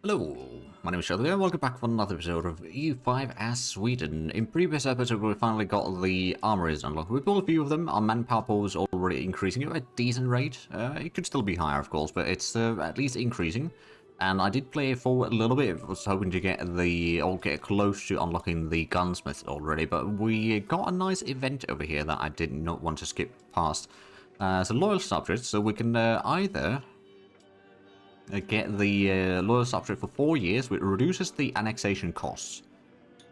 Hello, my name is Zhatelier and welcome back for another episode of EU5 as Sweden. In previous episode we finally got the armories unlocked. We built a few of them, our manpower pool is already increasing at a decent rate. It could still be higher of course, but it's at least increasing. And I did play it forward a little bit, I was hoping to get get close to unlocking the gunsmith already, but we got a nice event over here that I did not want to skip past. It's a loyal subject, so we can either get the loyal subject for 4 years, which reduces the annexation costs,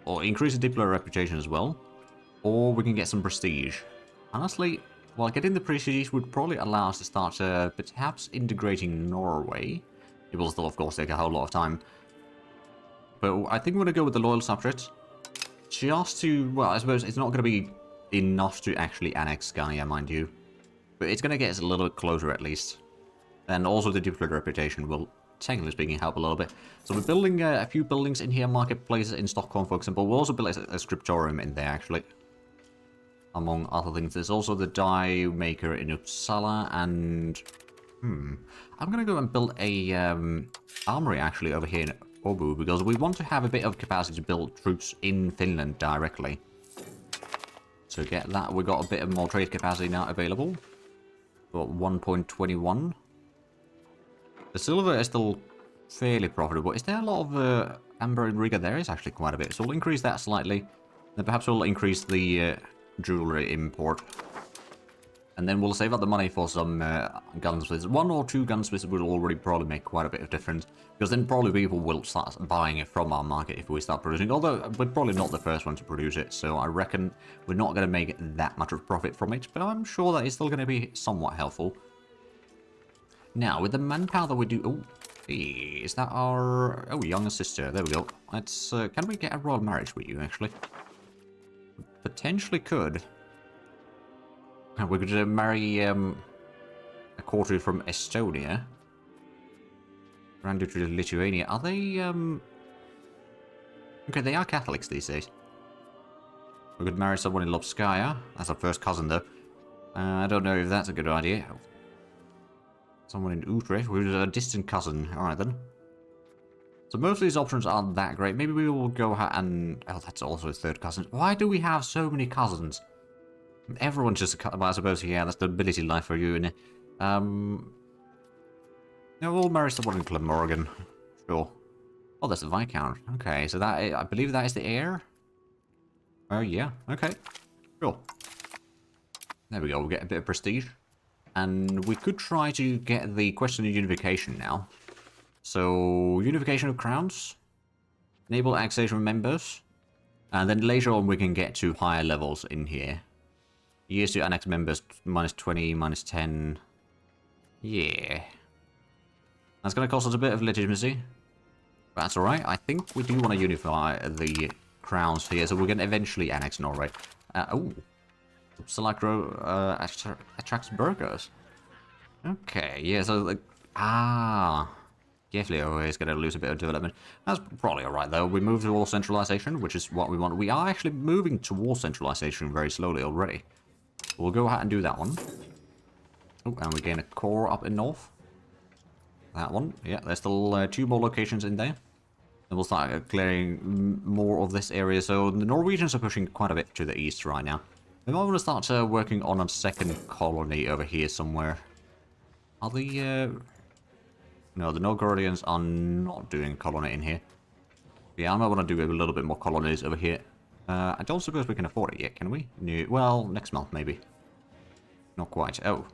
or increases diplomatic reputation as well, or we can get some prestige. Honestly, well, getting the prestige would probably allow us to start perhaps integrating Norway. It will still, of course, take a whole lot of time. But I think we're going to go with the loyal subject, just to, well, I suppose it's not going to be enough to actually annex Gaia, mind you, but it's going to get us a little bit closer at least. And also the diplomatic reputation will, technically speaking, help a little bit. So we're building a few buildings in here, marketplaces in Stockholm, for example. We'll also build a scriptorium in there, actually. Among other things. There's also the dye maker in Uppsala, and... I'm going to go and build a armory, actually, over here in Åbo, because we want to have a bit of capacity to build troops in Finland directly. So get that. We got a bit of more trade capacity now available. Got 1.21. The silver is still fairly profitable. Is there a lot of amber and Riga? There is actually quite a bit. So we'll increase that slightly. Then perhaps we'll increase the jewelry import. And then we'll save up the money for some gunsmiths. 1 or 2 gunsmiths will already probably make quite a bit of difference. Because then probably people will start buying it from our market if we start producing. Although we're probably not the first one to produce it. So I reckon we're not going to make that much of profit from it. But I'm sure that it's still going to be somewhat helpful. Now, with the manpower that we do... Oh, is that our... Oh, younger sister. There we go. Let's... can we get a royal marriage with you, actually? Potentially could. We could marry a courtier from Estonia. Grand Duchy of Lithuania. Are they... Okay, they are Catholics these days. We could marry someone in Lobskaya. That's our first cousin, though. I don't know if that's a good idea. Someone in Utrecht, who's a distant cousin. Alright then. So most of these options aren't that great. Maybe we will go and... Oh, that's also a third cousin. Why do we have so many cousins? Everyone's just a cousin. Well, I suppose, yeah, that's the ability life for you, innit? No, we'll marry someone in Glamorgan. Sure. Oh, that's a Viscount. Okay, so that... I believe that is the heir? Oh, yeah. Okay. Sure. There we go. We'll get a bit of prestige. And we could try to get the question of unification now. So, unification of crowns. Enable annexation of members. And then later on we can get to higher levels in here. Years to annex members, minus 20, minus 10. Yeah. That's going to cost us a bit of legitimacy. But that's alright. I think we do want to unify the crowns here. So we're going to eventually annex Norway. Oh. Uppsala attracts burgers. Okay, yeah, so like... Zhatelier is going to lose a bit of development. That's probably alright though. We move towards centralization, which is what we want. We are actually moving towards centralization very slowly already. We'll go ahead and do that one. Oh, and we gain a core up in north. That one. Yeah, there's still 2 more locations in there. And we'll start clearing more of this area. So the Norwegians are pushing quite a bit to the east right now. We might want to start working on a second colony over here somewhere. Are the... No, the Novgorodians are not doing a colony in here. Yeah, I might want to do a little bit more colonies over here. I don't suppose we can afford it yet, can we? No. Well, next month maybe. Not quite. Oh.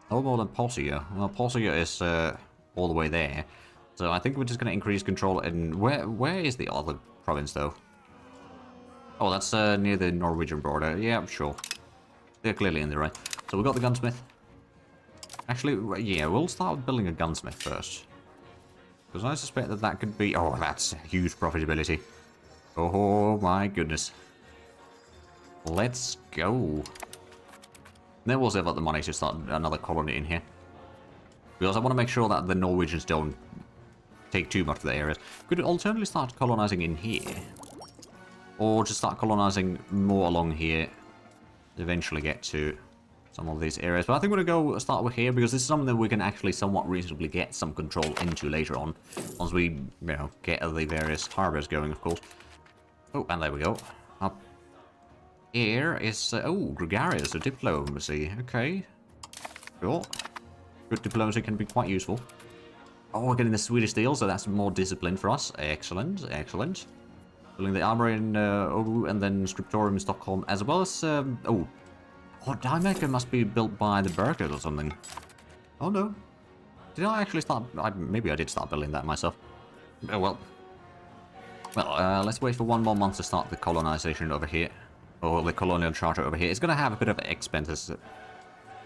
Oh, more than Polsia. Well, Polsia is all the way there. So I think we're just going to increase control in... Where is the other province, though? Oh, that's near the Norwegian border. Yeah, I'm sure. They're clearly in the right. So we got the gunsmith. Actually, yeah, we'll start building a gunsmith first. Because I suspect that that could be... Oh, that's huge profitability. Oh my goodness. Let's go. Then we'll save up the money to start another colony in here. Because I want to make sure that the Norwegians don't take too much of the areas. Could alternatively start colonizing in here. Or just start colonizing more along here. Eventually get to some of these areas. But I think we're going to go start with here, because this is something that we can actually somewhat reasonably get some control into later on, once we, you know, get the various harbors going, of course. Oh, and there we go. Up here is, oh, gregarious, so diplomacy. Okay. Cool. Good diplomacy can be quite useful. Oh, we're getting the Swedish deal, so that's more discipline for us. Excellent, excellent. Building the armory in Oulu, and then Scriptorium in Stockholm, as well as, oh, Diemaker must be built by the Burkers or something. Oh no. Did I actually start? Maybe I did start building that myself. Oh well. Well, let's wait for one more month to start the colonization over here. Or the colonial charter over here. It's going to have a bit of expenses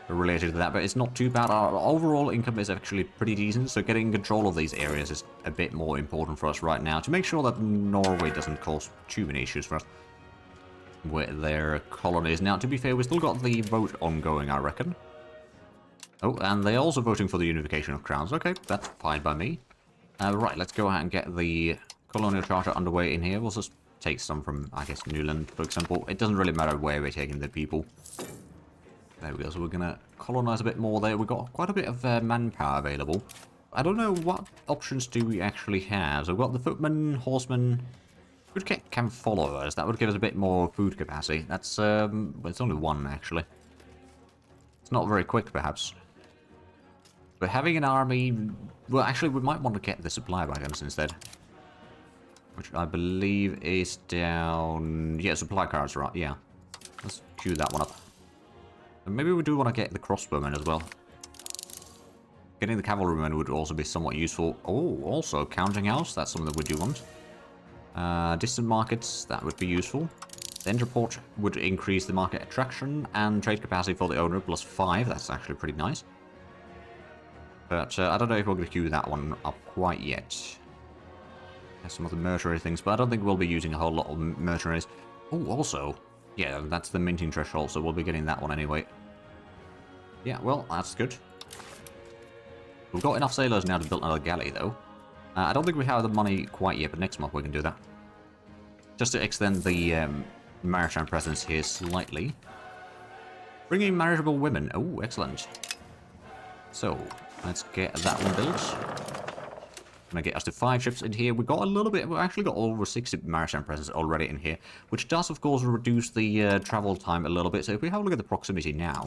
related to that, but it's not too bad. Our overall income is actually pretty decent, so getting control of these areas is a bit more important for us right now, to make sure that Norway doesn't cause too many issues for us with their colonies. Now, to be fair, we still got the vote ongoing, I reckon. Oh, and they're also voting for the unification of crowns. Okay, that's fine by me. Right, let's go ahead and get the colonial charter underway in here. We'll just take some from, I guess, Newland, for example. It doesn't really matter where we're taking the people. There we go, so we're going to colonize a bit more there. We've got quite a bit of manpower available. I don't know what options do we actually have. So we've got the footmen, horsemen. Could get camp followers. That would give us a bit more food capacity. That's, well, it's only one, actually. It's not very quick, perhaps. But having an army... Well, actually, we might want to get the supply wagons instead. Which I believe is down... Yeah, supply cars, right, yeah. Let's queue that one up. And maybe we do want to get the crossbowmen as well. Getting the cavalrymen would also be somewhat useful. Oh, also, counting house. That's something that we do want. Distant markets, that would be useful. The Entreport would increase the market attraction and trade capacity for the owner +5. That's actually pretty nice. But I don't know if we're going to queue that one up quite yet. There's some other mercenary things, but I don't think we'll be using a whole lot of mercenaries. Oh, also, yeah, that's the minting threshold, so we'll be getting that one anyway. Yeah, well, that's good. We've got enough sailors now to build another galley, though. I don't think we have the money quite yet, but next month we can do that. Just to extend the maritime presence here slightly. Bringing marriageable women. Oh, excellent. So, let's get that one built. Gonna get us to 5 ships in here. We got a little bit, we've actually got over 60 maritime presence already in here, which does, of course, reduce the travel time a little bit. So if we have a look at the proximity now,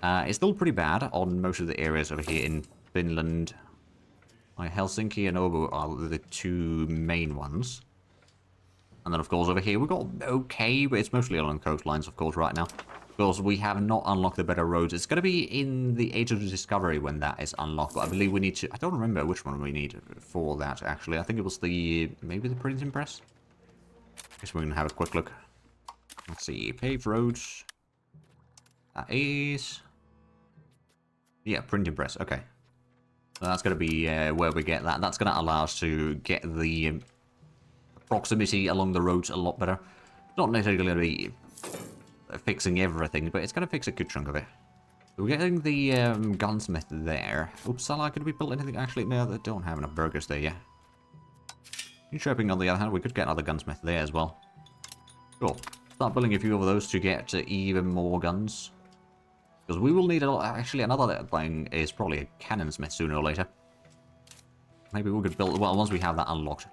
it's still pretty bad on most of the areas over here in Finland. Like Helsinki and Åbo are the two main ones. And then, of course, over here we've got okay, but it's mostly along coastlines, of course, right now. Because we have not unlocked the better roads. It's going to be in the Age of Discovery when that is unlocked. But I believe we need to... I don't remember which one we need for that, actually. I think it was the... maybe the Printing Press? I guess we're going to have a quick look. Let's see. Paved roads. That is... yeah, Printing Press. Okay. So that's going to be where we get that. That's going to allow us to get the proximity along the roads a lot better. Not necessarily going to be fixing everything, but it's going to fix a good chunk of it. So we're getting the gunsmith there. Uppsala, could we build anything? Actually, no, they don't have enough burgers there yet. Enshoping, on the other hand, we could get another gunsmith there as well. Cool. Start building a few of those to get even more guns. Because we will need a lot. Actually, another thing is probably a cannonsmith sooner or later. Maybe we could build... well, once we have that unlocked.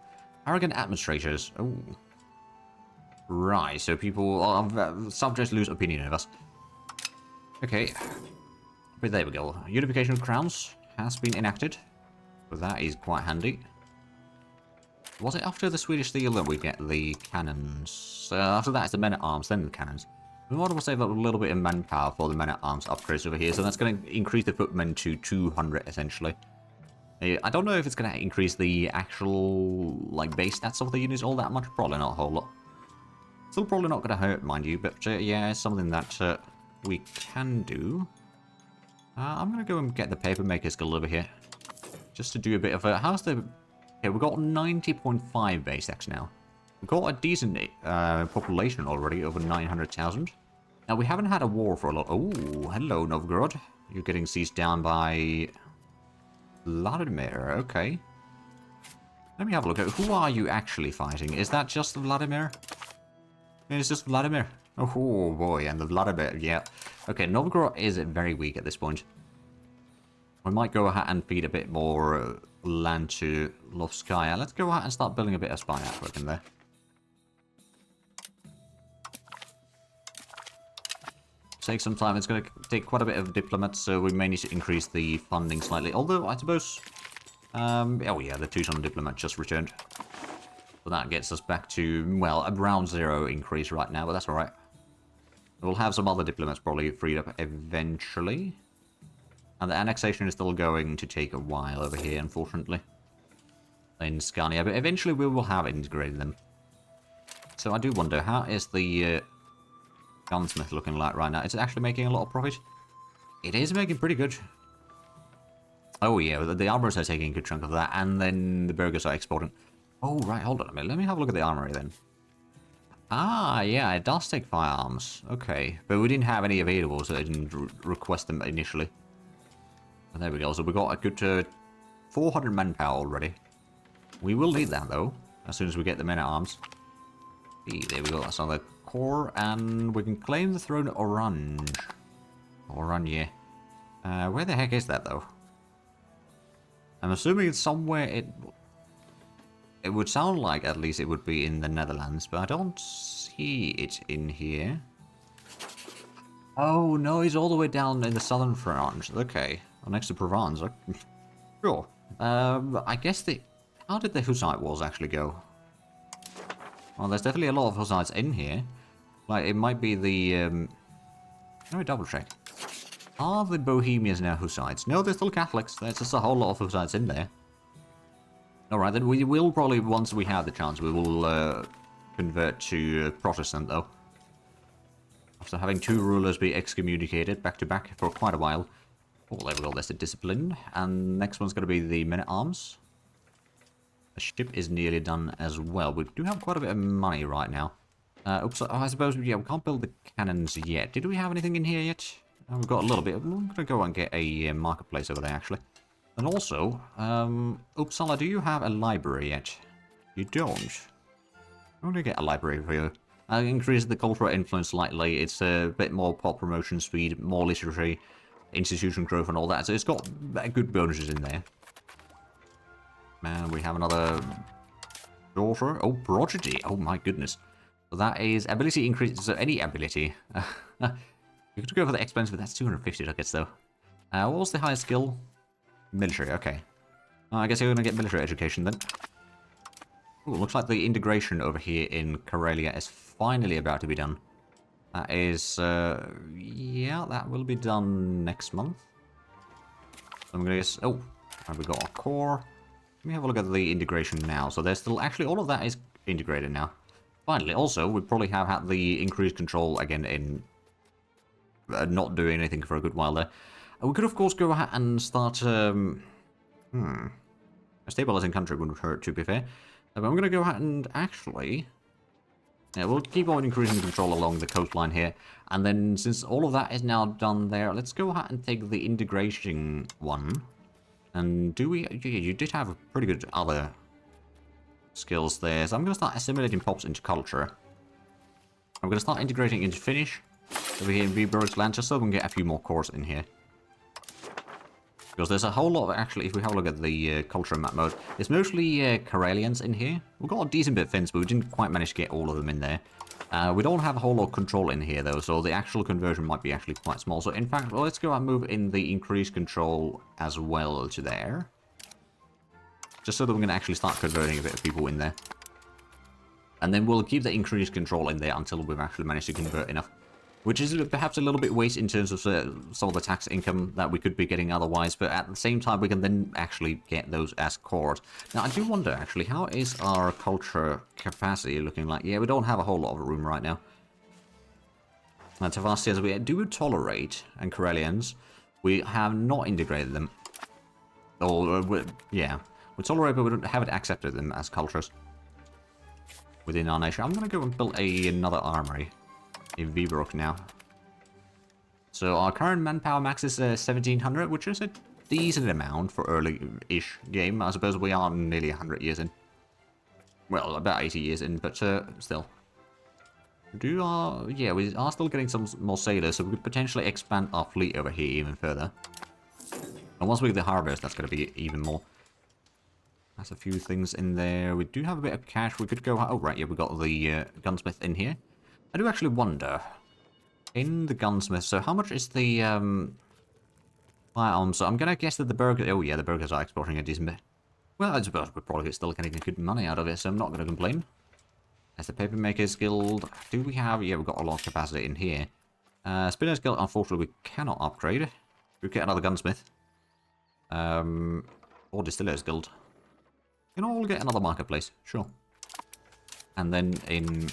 Arrogant administrators. Oh. Right, so people... subjects lose opinion of us. Okay. But there we go. Unification of crowns has been enacted. So that is quite handy. Was it after the Swedish deal that we get the cannons? After that, it's the men-at-arms, then the cannons. We want to save up a little bit of manpower for the men-at-arms upgrades over here, so that's going to increase the footmen to 200, essentially. I don't know if it's going to increase the actual, like, base stats of the units all that much. Probably not a whole lot. Still probably not going to hurt, mind you, but yeah, it's something that we can do. I'm going to go and get the Papermaker's Guild over here. Just to do a bit of a... how's the... okay, we've got 90.5 base stats now. We've got a decent population already, over 900,000. Now, we haven't had a war for a lot. Oh, hello, Novgorod. You're getting seized down by... Vladimir, okay. Let me have a look at... who are you actually fighting? Is that just Vladimir? It's just Vladimir. Oh boy, and the Vladimir, yeah. Okay, Novgorod is very weak at this point. We might go ahead and feed a bit more land to Lovskaya. Let's go ahead and start building a bit of spy network in there. Take some time. It's going to take quite a bit of diplomats, so we may need to increase the funding slightly. Although, I suppose... oh yeah, the Teuton diplomat just returned. So that gets us back to, well, around 0 increase right now, but that's alright. We'll have some other diplomats probably freed up eventually. And the annexation is still going to take a while over here, unfortunately. In Scania, but eventually we will have integrated them. So I do wonder, how is the... gunsmith looking like right now? Is it actually making a lot of profit? It is making pretty good. Oh yeah, the armorers are taking a good chunk of that, and then the burghers are exporting. Oh right, hold on a minute. Let me have a look at the armory then. Ah, yeah, it does take firearms. Okay, but we didn't have any available, so I didn't request them initially. But there we go. So we got a good 400 manpower already. We will need that though, as soon as we get the men at arms. There we go. That's another core, and we can claim the throne Orange. Oranje. Where the heck is that though? I'm assuming it's somewhere. It would sound like at least it would be in the Netherlands, but I don't see it in here. Oh no, he's all the way down in the southern France. Okay, well, next to Provence. Sure. I guess how did the Hussite Wars actually go? Well, there's definitely a lot of Hussites in here. Like, it might be the, let me double check. Are the Bohemians now Hussites? No, they're still Catholics. There's just a whole lot of Hussites in there. Alright, then we will probably, once we have the chance, we will convert to Protestant, though. After having 2 rulers be excommunicated back-to-back for quite a while. Oh, there we go, there's the discipline. And next one's going to be the men-at-arms. The ship is nearly done as well. We do have quite a bit of money right now. Oops, I suppose, yeah, we can't build the cannons yet. Did we have anything in here yet? We've got a little bit. I'm going to go and get a marketplace over there, actually. And also, Uppsala, do you have a library yet? You don't. I'm going to get a library for you. I increase the cultural influence slightly. It's a bit more pop promotion speed, more literary, institution growth and all that. So it's got good bonuses in there. Man, we have another daughter. Oh, prodigy. Oh my goodness. So that is ability increase. So any ability. You could go for the expensive. That's 250 ducats though. What was the highest skill? Military. Okay. I guess you're going to get military education then. Ooh, looks like the integration over here in Karelia is finally about to be done. That is, yeah, that will be done next month. So I'm going to guess, oh, and we got our core. Let me have a look at the integration now. So there's still, actually all of that is integrated now. Finally, also, we probably have had the increased control again in not doing anything for a good while there. We could, of course, go ahead and start, a stabilizing country wouldn't hurt, to be fair. But I'm going to go ahead and actually... Yeah, we'll keep on increasing control along the coastline here. And then, since all of that is now done there, let's go ahead and take the integration one. And do we... You did have a pretty good other skills there. So I'm going to start assimilating pops into culture. I'm going to start integrating into Finnish over here in Viborg's land, just so we can get a few more cores in here. Because there's a whole lot of, actually, if we have a look at the culture map mode, it's mostly Karelians in here. We've got a decent bit of Finns, but we didn't quite manage to get all of them in there. We don't have a whole lot of control in here, though, so the actual conversion might be actually quite small. So, in fact, well, let's go and move in the increased control as well to there. Just so that we can actually start converting a bit of people in there. And then we'll keep the increased control in there until we've actually managed to convert enough. Which is perhaps a little bit waste in terms of some of the tax income that we could be getting otherwise, but at the same time we can then actually get those as cores. Now I do wonder actually, how is our culture capacity looking like? Yeah, we don't have a whole lot of room right now. And Tavastia, we do tolerate, and Karelians, we have not integrated them. Or, yeah, we tolerate but we haven't accepted them as cultures within our nation. I'm going to go and build another armory in Viborg now. So our current manpower max is 1700, which is a decent amount for early-ish game. I suppose we are nearly 100 years in. Well, about 80 years in, but still. Yeah, we are still getting some more sailors, so we could potentially expand our fleet over here even further. And once we get the harvest, that's going to be even more. That's a few things in there. We do have a bit of cash. We could go... Oh, right, yeah, we got the gunsmith in here. I do actually wonder, in the gunsmith, so how much is the firearms? So I'm going to guess that the burgers... Oh, yeah, the burgers are exporting a decent bit. Well, I suppose we're probably still getting good money out of it, so I'm not going to complain. As the Papermakers Guild, do we have... Yeah, we've got a lot of capacity in here. Spinners Guild, unfortunately, we cannot upgrade. We get another gunsmith. Or Distillers Guild. You know, we'll get another marketplace, sure. And then in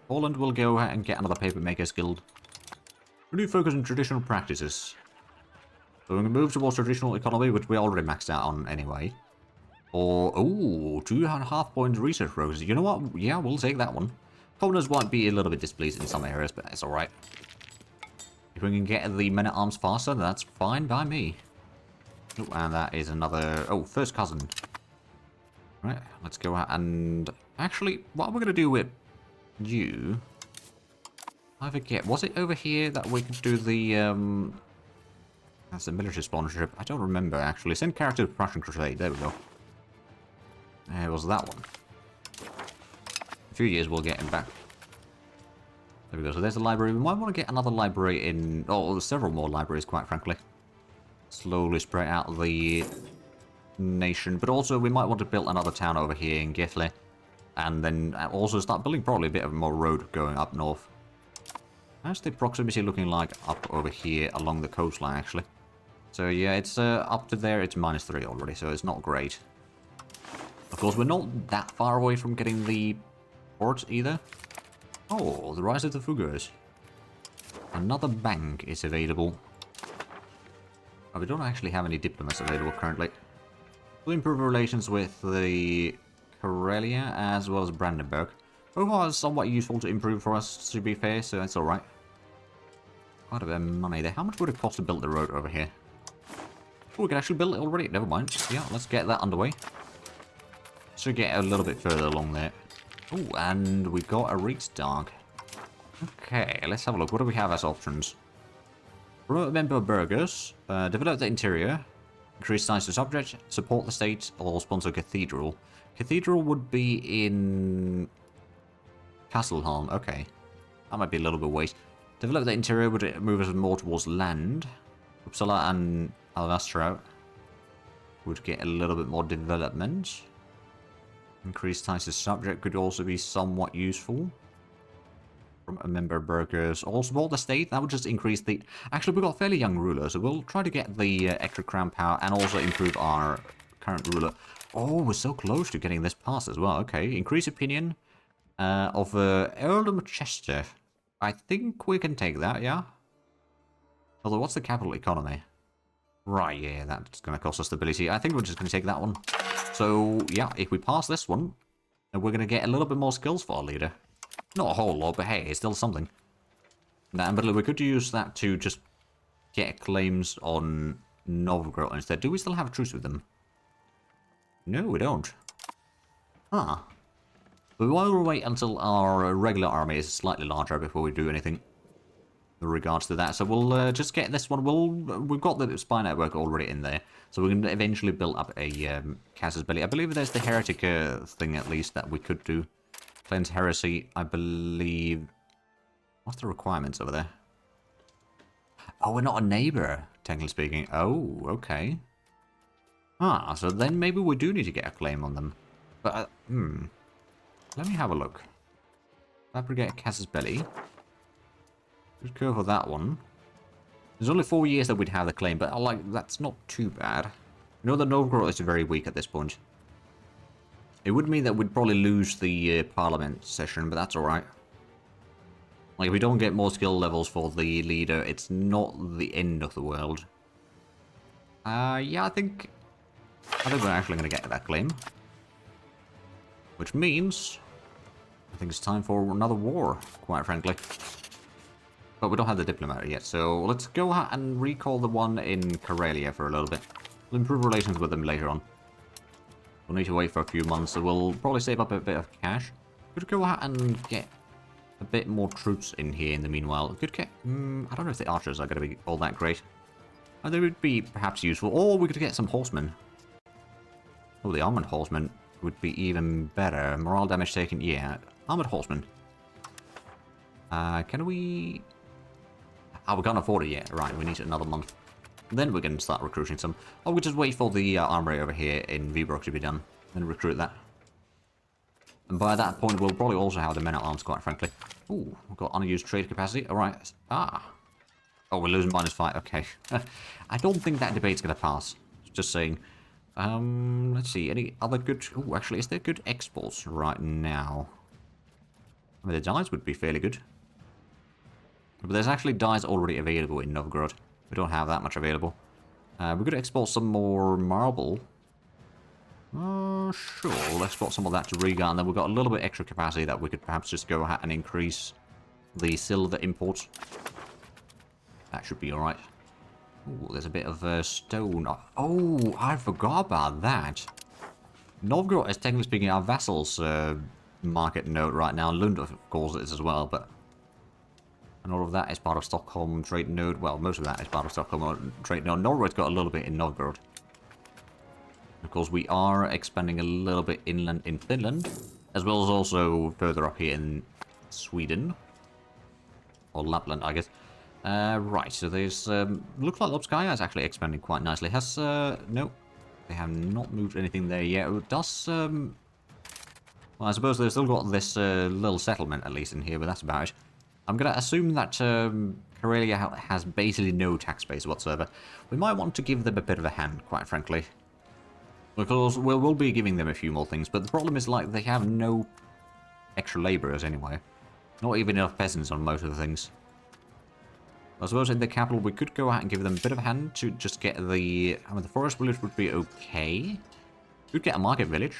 Poland, we'll go ahead and get another Papermakers Guild. We do focus on traditional practices. So we can move towards traditional economy, which we already maxed out on anyway. Or, ooh, 2.5 points research progress. You know what? Yeah, we'll take that one. Commoners might be a little bit displeased in some areas, but it's alright. If we can get the men-at-arms faster, that's fine by me. Oh, and that is another... Oh, first cousin. Right, let's go out and... Actually, what we're going to do with you... I forget, was it over here that we could do the... That's a military sponsorship. I don't remember, actually. Send character to Prussian Crusade. There we go. It was that one. A few years we'll get him back. There we go. So there's a library. We might want to get another library in... Oh, several more libraries, quite frankly. Slowly spread out the nation. But also, we might want to build another town over here in Zhatelier. And then also start building probably a bit of more road going up north. How's the proximity looking like up over here along the coastline, actually? So yeah, it's up to there. It's -3 already, so it's not great. Of course, we're not that far away from getting the port either. Oh, the rise of the Fuggers. Another bank is available. Oh, we don't actually have any diplomats available currently. We'll improve relations with the Karelia as well as Brandenburg. Both are somewhat useful to improve for us, to be fair, so that's alright. Quite a bit of money there. How much would it cost to build the road over here? Oh, we can actually build it already. Never mind. Yeah, let's get that underway. So get a little bit further along there. Oh, and we got a Riksdag. Okay, let's have a look. What do we have as options? Promote member burgers, develop the interior, increase size to subject, support the state, or sponsor cathedral. Cathedral would be in Castleholm. Okay, that might be a little bit waste. Develop the interior would move us more towards land. Uppsala and Alvastra would get a little bit more development. Increased ties to subject could also be somewhat useful. From a member burgers. Or support the state, that would just increase the... Actually, we've got fairly young rulers, so we'll try to get the extra crown power and also improve our current ruler. Oh, we're so close to getting this passed as well. Okay, increase opinion of Earldom Chester. I think we can take that, yeah? Although, what's the capital economy? Right, yeah, that's going to cost us stability. I think we're just going to take that one. So, yeah, if we pass this one, then we're going to get a little bit more skills for our leader. Not a whole lot, but hey, it's still something. Now, but we could use that to just get claims on Novgorod instead. Do we still have a truce with them? No, we don't. Ah. But we will wait until our regular army is slightly larger before we do anything in regards to that. So we'll just get this one. We've got the spy network already in there, so we can eventually build up a casus belli. I believe there's the heretic thing at least that we could do. Cleanse heresy, I believe. What's the requirements over there? Oh, we're not a neighbor, technically speaking. Oh, okay. Ah, so then maybe we do need to get a claim on them. But, let me have a look. Fabricate casus belli. Just go for that one. There's only 4 years that we'd have the claim, but that's not too bad. You know that Novgorod is very weak at this point. It would mean that we'd probably lose the parliament session, but that's alright. Like, if we don't get more skill levels for the leader, it's not the end of the world. Yeah, I think we're actually going to get that claim. Which means I think it's time for another war, quite frankly. But we don't have the diplomat yet, so let's go ahead and recall the one in Karelia for a little bit. We'll improve relations with them later on. We'll need to wait for a few months, so we'll probably save up a bit of cash. We'll go ahead and get a bit more troops in here in the meanwhile. Could get... I don't know if the archers are going to be all that great. They would be perhaps useful. Or we could get some horsemen. Oh, the armored horsemen would be even better. Morale damage taken, yeah. Armored horsemen. Can we... Oh, we can't afford it yet. Right, we need another month. Then we can start recruiting some. Oh, we just wait for the armory over here in Vibrock to be done. Then recruit that. And by that point, we'll probably also have the men-at-arms, quite frankly. Ooh, we've got unused trade capacity. Alright. Ah. Oh, we're losing -5. Okay. I don't think that debate's going to pass. Just saying. Let's see. Any other good... Oh, actually, is there good exports right now? I mean, the dyes would be fairly good. But there's actually dyes already available in Novgorod. We don't have that much available. We're going to export some more marble. Sure, we'll export some of that to Riga, and then we've got a little bit extra capacity that we could perhaps just go ahead and increase the silver imports. That should be alright. Ooh, there's a bit of stone. Oh, I forgot about that. Novgorod is technically speaking our vassals market node right now. Lund, of course, is as well, but... And all of that is part of Stockholm trade node. Well, most of that is part of Stockholm trade node. Norway's got a little bit in Novgorod. Of course, we are expanding a little bit inland in Finland, as well as also further up here in Sweden. Or Lapland, I guess. Right, so there's... looks like Lobskaya is actually expanding quite nicely. Has... no, they have not moved anything there yet. It does... well, I suppose they've still got this little settlement, at least, in here, but that's about it. I'm going to assume that Karelia has basically no tax base whatsoever. We might want to give them a bit of a hand, quite frankly. Because we'll be giving them a few more things, but the problem is, like, they have no extra laborers anyway. Not even enough peasants on most of the things. I suppose in the capital we could go out and give them a bit of a hand to just get the... I mean, the forest village would be okay. We'd get a market village.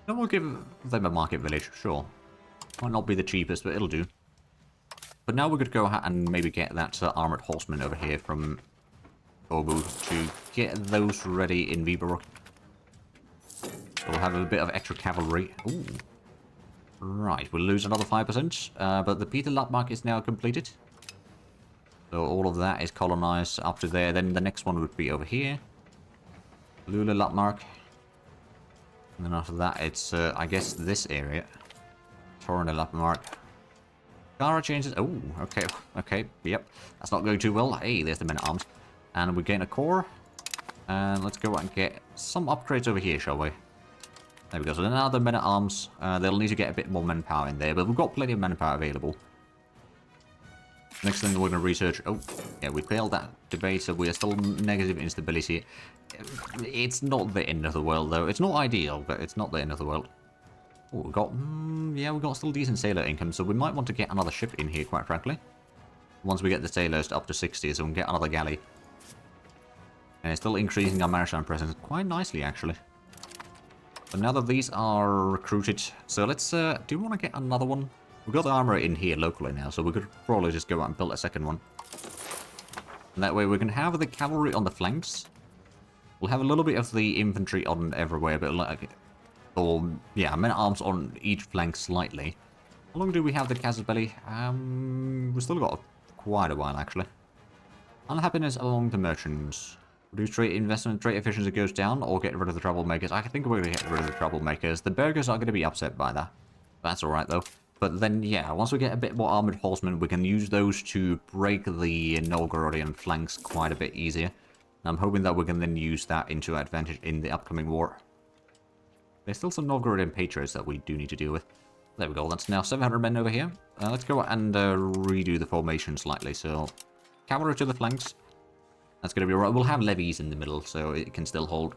Then we'll give them a market village, sure. Might not be the cheapest, but it'll do. But now we could go ahead and maybe get that armored horseman over here from Obu to get those ready in Viborg. We'll have a bit of extra cavalry. Ooh. Right, we'll lose another 5%, but the Peter Lapmark is now completed. So all of that is colonized up to there. Then the next one would be over here. Lula Lapmark. And then after that, it's, I guess, this area. Torrena Lapmark. Gara changes. Oh, okay, okay, yep. That's not going too well. Hey, there's the men-at-arms. And we gain a core. And let's go and get some upgrades over here, shall we? There we go. So now the men-at-arms, they'll need to get a bit more manpower in there, but we've got plenty of manpower available. Next thing we're going to research... Oh, yeah, we failed that debate, so we are still negative instability. It's not the end of the world, though. It's not ideal, but it's not the end of the world. Oh, we got... yeah, we got still decent sailor income, so we might want to get another ship in here, quite frankly. Once we get the sailors up to 60, so we can get another galley. And it's still increasing our maritime presence quite nicely, actually. But now that these are recruited... So let's... do we want to get another one? We've got the armor in here locally now, so we could probably just go out and build a second one. And that way we can have the cavalry on the flanks. We'll have a little bit of the infantry on everywhere, but like... Or, yeah, men-at-arms on each flank slightly. How long do we have the Casabelli? We've still got quite a while, actually. Unhappiness among the merchants. Reduce trade investment, trade efficiency goes down, or get rid of the troublemakers. I think we're going to get rid of the troublemakers. The burghers are going to be upset by that. That's alright, though. But then, yeah, once we get a bit more armored horsemen, we can use those to break the Novgorodian flanks quite a bit easier. And I'm hoping that we can then use that into advantage in the upcoming war. There's still some Novgorodian patriots that we do need to deal with. There we go, that's now 700 men over here. Let's go and redo the formation slightly. So, cavalry to the flanks. That's going to be alright. We'll have levies in the middle, so it can still hold.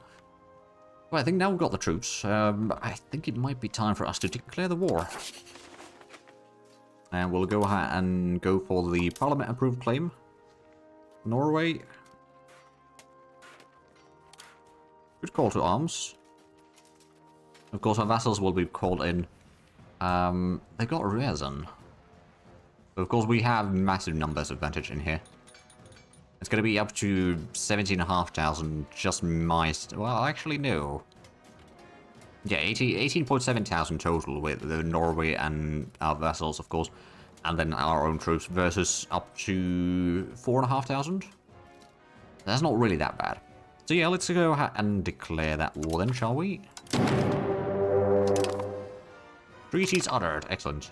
Well, I think now we've got the troops. I think it might be time for us to declare the war. And we'll go ahead and go for the Parliament-approved claim. Norway. Good call to arms. Of course, our vassals will be called in. They got Ryazan. But of course, we have massive numbers advantage in here. It's going to be up to 17,500 just my... Well, actually, no. Yeah, 18.7 thousand total with Norway and our vessels, of course, and then our own troops versus up to 4,500. That's not really that bad. So yeah, let's go ahead and declare that war then, shall we? Treaties uttered. Excellent.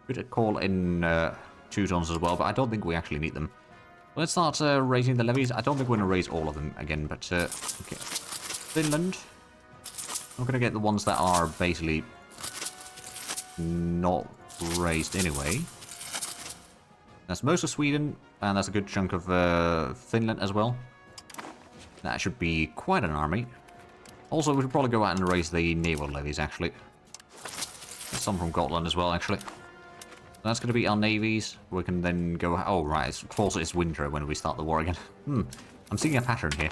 Could call in Teutons as well, but I don't think we actually need them. Let's start raising the levies. I don't think we're going to raise all of them again, but okay. Finland. I'm going to get the ones that are basically not raised anyway. That's most of Sweden, and that's a good chunk of Finland as well. That should be quite an army. Also, we should probably go out and raise the naval levies, actually. There's some from Gotland as well, actually. That's going to be our navies. We can then go... Oh, right. Of course, it's winter when we start the war again. I'm seeing a pattern here.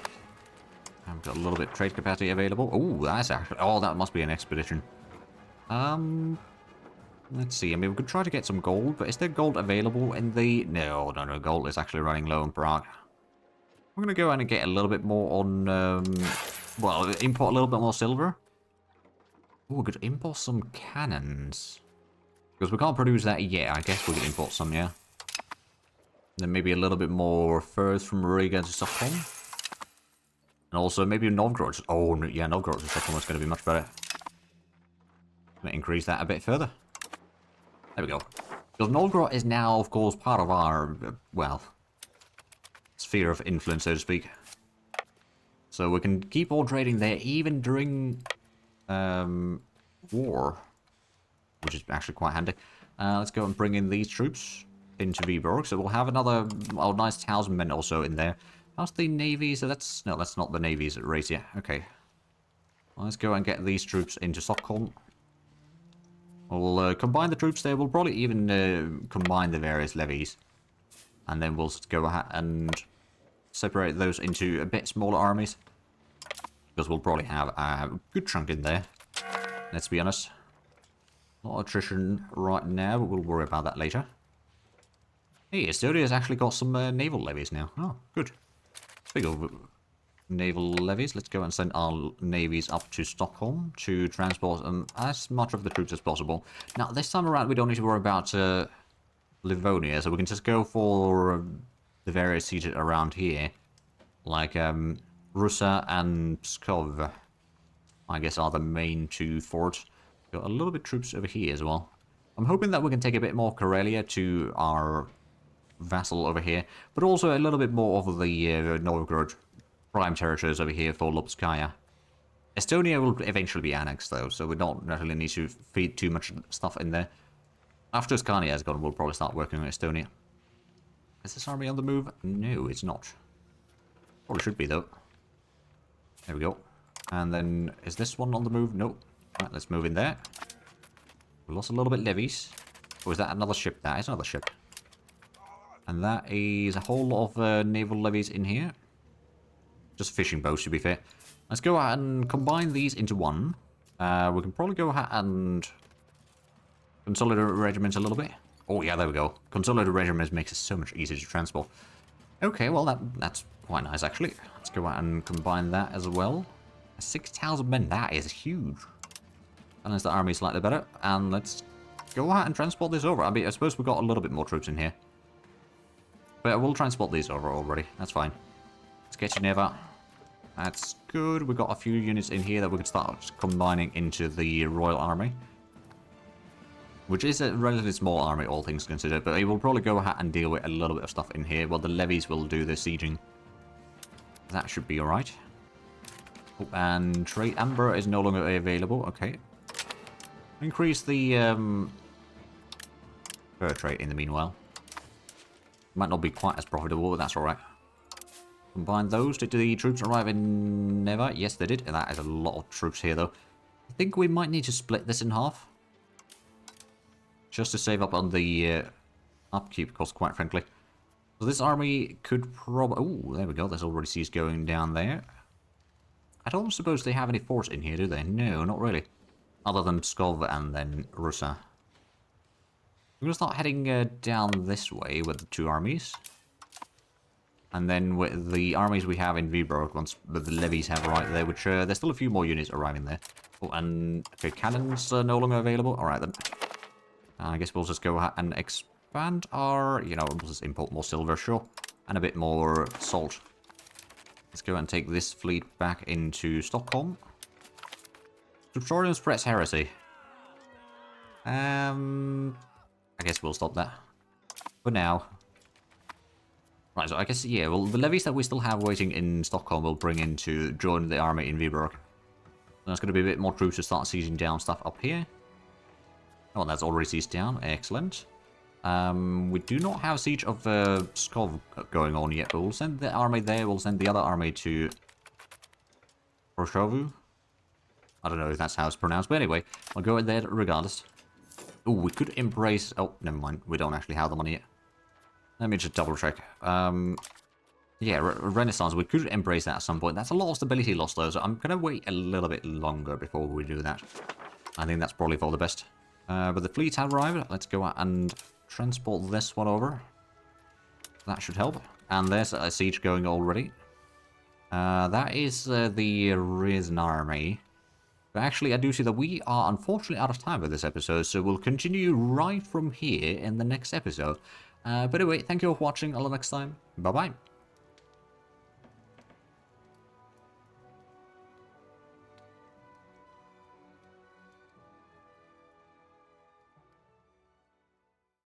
I've got a little bit of trade capacity available. Oh, that's actually... Oh, that must be an expedition. Let's see. I mean, we could try to get some gold, but is there gold available in the... No, gold is actually running low in Prague. We're going to go in and get a little bit more on... well, import a little bit more silver. Oh, we could import some cannons. Because we can't produce that yet. I guess we could import some, yeah. Then maybe a little bit more furs from Riga to Stockholm. And also maybe Novgorod. Oh, yeah, Novgorod to Stockholm is going to be much better. Going to increase that a bit further. There we go. Because Novgorod is now, of course, part of our, well, sphere of influence, so to speak. So we can keep on trading there even during war. Which is actually quite handy. Let's go and bring in these troops into Viborg. So we'll have another nice 1,000 men also in there. How's the navy? So that's... No, that's not the navy's race yet. Okay. Well, let's go and get these troops into Stockholm. We'll combine the troops there. We'll probably even combine the various levies. And then we'll go ahead and separate those into a bit smaller armies. Because we'll probably have a good chunk in there. Let's be honest. Not attrition right now, but we'll worry about that later. Hey, Estonia's actually got some naval levies now. Oh, good. Speaking of naval levies, let's go and send our navies up to Stockholm to transport as much of the troops as possible. Now, this time around, we don't need to worry about Livonia, so we can just go for the various seated around here. Like Rusa and Pskov, I guess, are the main two forts. Got a little bit of troops over here as well. I'm hoping that we can take a bit more Karelia to our vassal over here, but also a little bit more of the Novgorod prime territories over here for Lubskaya. Estonia will eventually be annexed though, so we don't really need to feed too much stuff in there. After Scania is gone, we'll probably start working on Estonia. Is this army on the move? No, it's not. Probably should be though. There we go. And then, is this one on the move? Nope. Right, let's move in there. We lost a little bit levies. Or is that another ship? That is another ship. And that is a whole lot of naval levies in here. Just fishing boats, to be fair. Let's go ahead and combine these into one. We can probably go ahead and consolidate regiments a little bit. Oh, yeah, there we go. Consolidated regiments makes it so much easier to transport. Okay, well, that's quite nice, actually. Let's go ahead and combine that as well. 6,000 men, that is huge. Unless the army is slightly better. And let's go ahead and transport this over. I mean, I suppose we've got a little bit more troops in here. But we'll transport these over already. That's fine. Let's get Geneva. That's good. We've got a few units in here that we can start combining into the Royal Army. Which is a relatively small army, all things considered. But it will probably go ahead and deal with a little bit of stuff in here. Well, the levies will do the sieging. That should be alright. Oh, and trade amber is no longer available. Okay. Increase the fur trade in the meanwhile. Might not be quite as profitable, but that's alright. Combine those. Did the troops arrive in Neva? Yes, they did. And that is a lot of troops here, though. I think we might need to split this in half. Just to save up on the upkeep cost, quite frankly. So this army could probably... Oh, there we go. There's already seas going down there. I don't suppose they have any forts in here, do they? No, not really. Other than Pskov and then Rusa. We're going to start heading down this way with the two armies. And then with the armies we have in Viborg, once the levies have arrived there, which there's still a few more units arriving there. Oh, and okay, cannons are no longer available. All right then. I guess we'll just go ahead and expand our, you know, we'll just import more silver, sure, and a bit more salt. Let's go and take this fleet back into Stockholm. Tutorial spreads heresy. I guess we'll stop that for now. Right, so I guess, yeah, well, the levies that we still have waiting in Stockholm will bring in to join the army in Viborg. There's going to be a bit more troops to start sieging down stuff up here. Oh, that's already sieged down. Excellent. We do not have siege of Pskov going on yet, but we'll send the army there. We'll send the other army to Proshovu. I don't know if that's how it's pronounced, but anyway, I'll go in there regardless. Oh, we could embrace... Oh, never mind. We don't actually have the money yet. Let me just double check. Yeah, Renaissance, we could embrace that at some point. That's a lot of stability loss, though, so I'm going to wait a little bit longer before we do that. I think that's probably for the best. But the fleet has arrived. Let's go out and transport this one over. That should help. And there's a siege going already. That is the Risen army. But actually, I do see that we are unfortunately out of time for this episode, so we'll continue right from here in the next episode. But anyway, thank you for watching. Until next time, bye-bye.